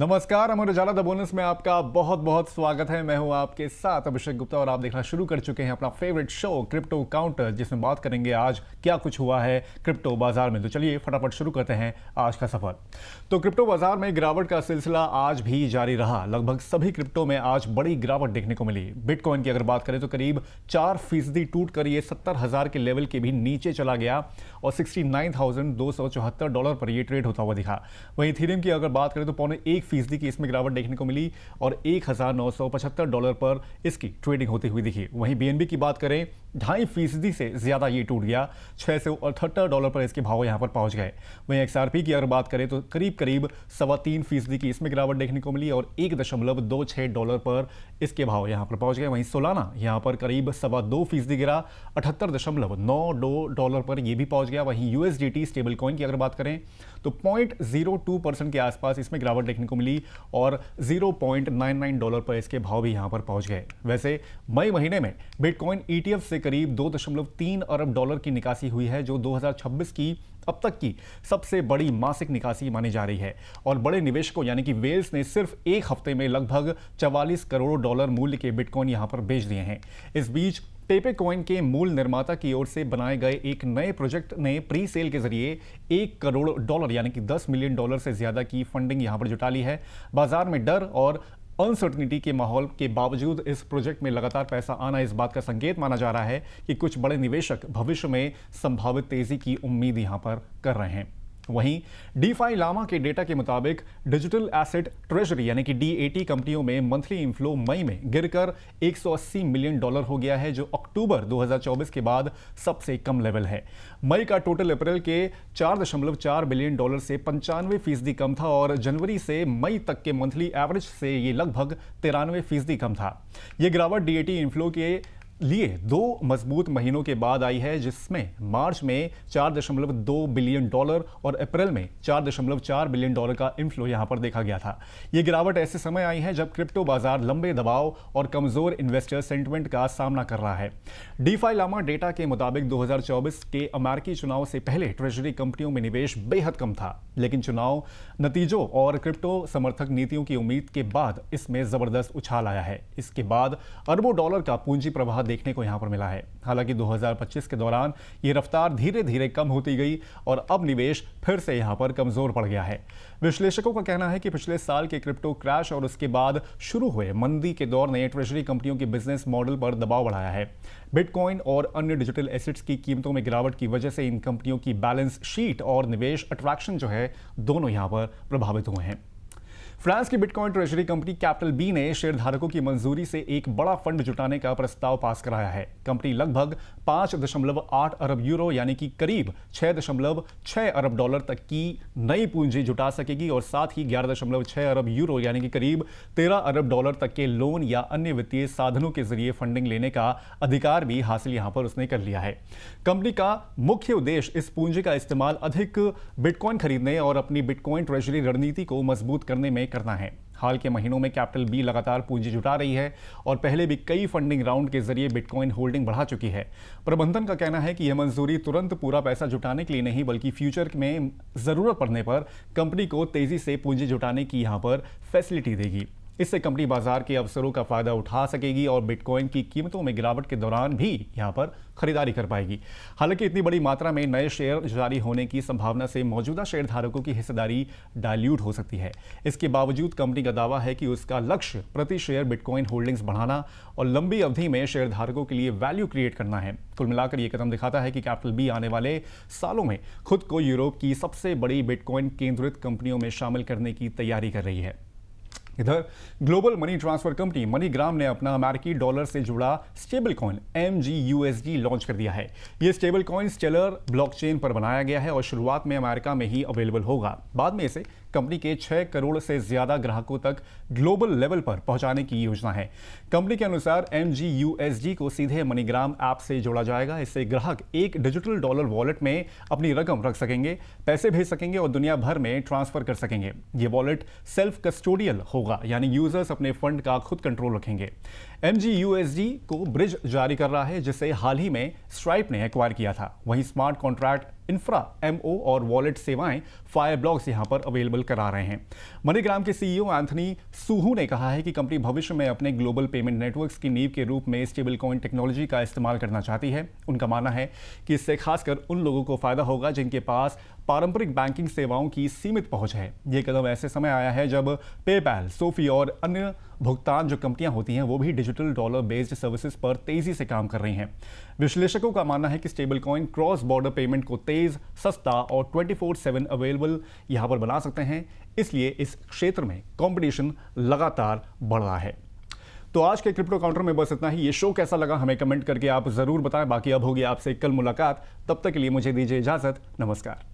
नमस्कार, Amar Ujala the bonus में आपका बहुत बहुत स्वागत है। मैं हूं आपके साथ अभिषेक गुप्ता और आप देखना शुरू कर चुके हैं अपना फेवरेट शो क्रिप्टो काउंटर, जिसमें बात करेंगे आज क्या कुछ हुआ है क्रिप्टो बाजार में। तो चलिए फटाफट शुरू करते हैं आज का सफर। तो क्रिप्टो बाजार में गिरावट का सिलसिला आज भी जारी रहा। लगभग सभी क्रिप्टो में आज बड़ी गिरावट देखने को मिली। बिटकॉइन की अगर बात करें तो करीब 4% टूट कर ये 70,000 के लेवल के भी नीचे चला गया और $69,274 पर ये ट्रेड होता हुआ दिखा। वहीं इथेरियम की अगर बात करें तो पौने 1% की इसमें गिरावट देखने को मिली और $1,975 पर इसकी ट्रेडिंग होती हुई दिखी। वहीं बीएनबी की बात करें 2.5% से ज्यादा ये टूट गया, $678 पर इसके भाव यहां पर पहुंच गए। वहीं एक्सआरपी की अगर बात करें तो करीब 3.25% की इसमें गिरावट देखने को मिली और $1.26 पर इसके भाव यहां पर पहुंच गए। वहीं सोलाना यहां पर करीब 2.25% गिरा, $78.92 पर यह भी पहुंच गया। वहीं यूएसडीटी स्टेबल कॉइन की अगर बात करें तो 0.02% के आसपास इसमें गिरावट देखने को मिली और $0.99 पर इसके भाव भी यहां पर पहुंच गए। वैसे मई महीने में बिटकॉइन ईटीएफ से करीब $2.3 अरब की निकासी हुई है, जो 2026 की अब तक की सबसे बड़ी मासिक निकासी मानी जा रही है। और बड़े निवेशकों यानी कि वेल्स ने सिर्फ एक हफ्ते में लगभग $44 करोड़ मूल्य के बिटकॉइन यहां पर बेच दिए हैं। इस बीच पेपे कॉइन के मूल निर्माता की ओर से बनाए गए एक नए प्रोजेक्ट ने प्री सेल के जरिए $1 करोड़ यानी कि $10 मिलियन से ज्यादा की फंडिंग यहां पर जुटा ली है। बाजार में डर और अनसर्टनिटी के माहौल के बावजूद इस प्रोजेक्ट में लगातार पैसा आना इस बात का संकेत माना जा रहा है कि कुछ बड़े निवेशक भविष्य में संभावित तेजी की उम्मीद यहां पर कर रहे हैं। वहीं डीफाई लामा के डेटा के मुताबिक डिजिटल एसेट ट्रेजरी यानी कि डीएटी कंपनियों में मंथली इनफ्लो मई में गिरकर $180 मिलियन हो गया है, जो अक्टूबर 2024 के बाद सबसे कम लेवल है। मई का टोटल अप्रैल के $4.4 बिलियन से 95% कम था और जनवरी से मई तक के मंथली एवरेज से ये लगभग 93% कम था। ये गिरावट डीएटी इनफ्लो के लिए 2 मजबूत महीनों के बाद आई है, जिसमें मार्च में $4.2 बिलियन और अप्रैल में $4.4 बिलियन का इनफ्लो यहां पर देखा गया था। यह गिरावट ऐसे समय आई है जब क्रिप्टो बाजार लंबे दबाव और कमजोर इन्वेस्टर सेंटिमेंट का सामना कर रहा है। डीफाई लामा डेटा के मुताबिक 2024 के अमेरिकी चुनाव से पहले ट्रेजरी कंपनियों में निवेश बेहद कम था, लेकिन चुनाव नतीजों और क्रिप्टो समर्थक नीतियों की उम्मीद के बाद इसमें जबरदस्त उछाल आया है। इसके बाद अरबों डॉलर का पूंजी प्रवाह देखने को यहां पर मिला है। हालांकि 2025 के दौरान यह रफ्तार धीरे धीरे कम होती गई और अब निवेश फिर से यहां पर कमजोर पड़ गया है। विश्लेषकों का कहना है कि पिछले साल के क्रिप्टो क्रैश और उसके बाद शुरू हुए मंदी के दौर ने ट्रेजरी कंपनियों के बिजनेस मॉडल पर दबाव बढ़ाया है। बिटकॉइन और अन्य डिजिटल एसेट्स की कीमतों में गिरावट की वजह से इन कंपनियों की बैलेंस शीट और निवेश अट्रैक्शन जो है दोनों यहां पर प्रभावित हुए हैं। फ्रांस की bitcoin treasury company capital B ने शेयरधारकों की मंजूरी से एक बड़ा फंड जुटाने का प्रस्ताव पास कराया है। कंपनी लगभग 5.8 अरब यूरो यानी कि करीब $6.6 अरब तक की नई पूंजी जुटा सकेगी और साथ ही 11.6 अरब यूरो यानी कि करीब $13 अरब तक के लोन या अन्य वित्तीय साधनों के जरिए फंडिंग लेने का अधिकार भी हासिल यहां पर उसने कर लिया है। कंपनी का मुख्य उद्देश्य इस पूंजी का इस्तेमाल अधिक बिटकॉइन खरीदने और अपनी बिटकॉइन ट्रेजरी रणनीति को मजबूत करने में करना है। हाल के महीनों में कैपिटल बी लगातार पूंजी जुटा रही है और पहले भी कई फंडिंग राउंड के जरिए बिटकॉइन होल्डिंग बढ़ा चुकी है। प्रबंधन का कहना है कि यह मंजूरी तुरंत पूरा पैसा जुटाने के लिए नहीं, बल्कि फ्यूचर में जरूरत पड़ने पर कंपनी को तेजी से पूंजी जुटाने की यहां पर फैसिलिटी देगी। इससे कंपनी बाजार के अवसरों का फायदा उठा सकेगी और बिटकॉइन की कीमतों में गिरावट के दौरान भी यहां पर खरीदारी कर पाएगी। हालांकि इतनी बड़ी मात्रा में नए शेयर जारी होने की संभावना से मौजूदा शेयरधारकों की हिस्सेदारी डाइल्यूट हो सकती है। इसके बावजूद कंपनी का दावा है कि उसका लक्ष्य प्रति शेयर बिटकॉइन होल्डिंग्स बढ़ाना और लंबी अवधि में शेयरधारकों के लिए वैल्यू क्रिएट करना है। कुल मिलाकर यह कदम दिखाता है कि कैपिटल बी आने वाले सालों में खुद को यूरोप की सबसे बड़ी बिटकॉइन केंद्रित कंपनियों में शामिल करने की तैयारी कर रही है। इधर global money transfer company MoneyGram ने अपना अमेरिकी डॉलर से जुड़ा स्टेबल कॉइन MGUSD लॉन्च कर दिया है। यह स्टेबल कॉइन स्टेलर ब्लॉकचेन पर बनाया गया है और शुरुआत में अमेरिका में ही अवेलेबल होगा। बाद में इसे कंपनी के 6 करोड़ से ज्यादा ग्राहकों तक ग्लोबल लेवल पर पहुंचाने की योजना है। कंपनी के अनुसार MGUSD को सीधे मनीग्राम ऐप से जोड़ा जाएगा। इससे ग्राहक एक डिजिटल डॉलर वॉलेट में अपनी रकम रख सकेंगे, पैसे भेज सकेंगे और दुनिया भर में ट्रांसफर कर सकेंगे। ये वॉलेट सेल्फ कस्टोडियल होगा, यानी यूजर्स अपने फंड का खुद कंट्रोल रखेंगे। MGUSD को ब्रिज जारी कर रहा है, जिसे हाल ही में स्ट्राइप ने एक्वायर किया था। वहीं स्मार्ट कॉन्ट्रैक्ट इंफ्रा एमओ और वॉलेट सेवाएं फायरब्लॉक्स यहां पर अवेलेबल करा रहे हैं। मनीग्राम के सीईओ एंथनी सुहू ने कहा है कि कंपनी भविष्य में अपने ग्लोबल पेमेंट नेटवर्क्स की नींव के रूप में स्टेबल कॉइन टेक्नोलॉजी का इस्तेमाल करना चाहती है। उनका मानना है कि इससे खासकर उन लोगों को फायदा होगा जिनके पास पारंपरिक बैंकिंग सेवाओं की सीमित पहुंच है। यह कदम ऐसे समय आया है जब पेपैल, सोफी और अन्य भुगतान जो कंपनियां होती हैं वो भी डिजिटल डॉलर बेस्ड सर्विसेज पर तेजी से काम कर रही हैं। विश्लेषकों का मानना है कि stable coin cross border payment को तेज, सस्ता और 24/7 अवेलेबल यहां पर बना सकते हैं। इसलिए इस क्षेत्र में कंपटीशन लगातार बढ़ रहा है। तो आज के क्रिप्टो काउंटर में बस इतना ही। ये शो कैसा लगा हमें कमेंट करके आप जरूर बताएं। बाकी अब होगी आपसे कल मुलाकात, तब तक के लिए मुझे दीजिए इजाजत। नमस्कार।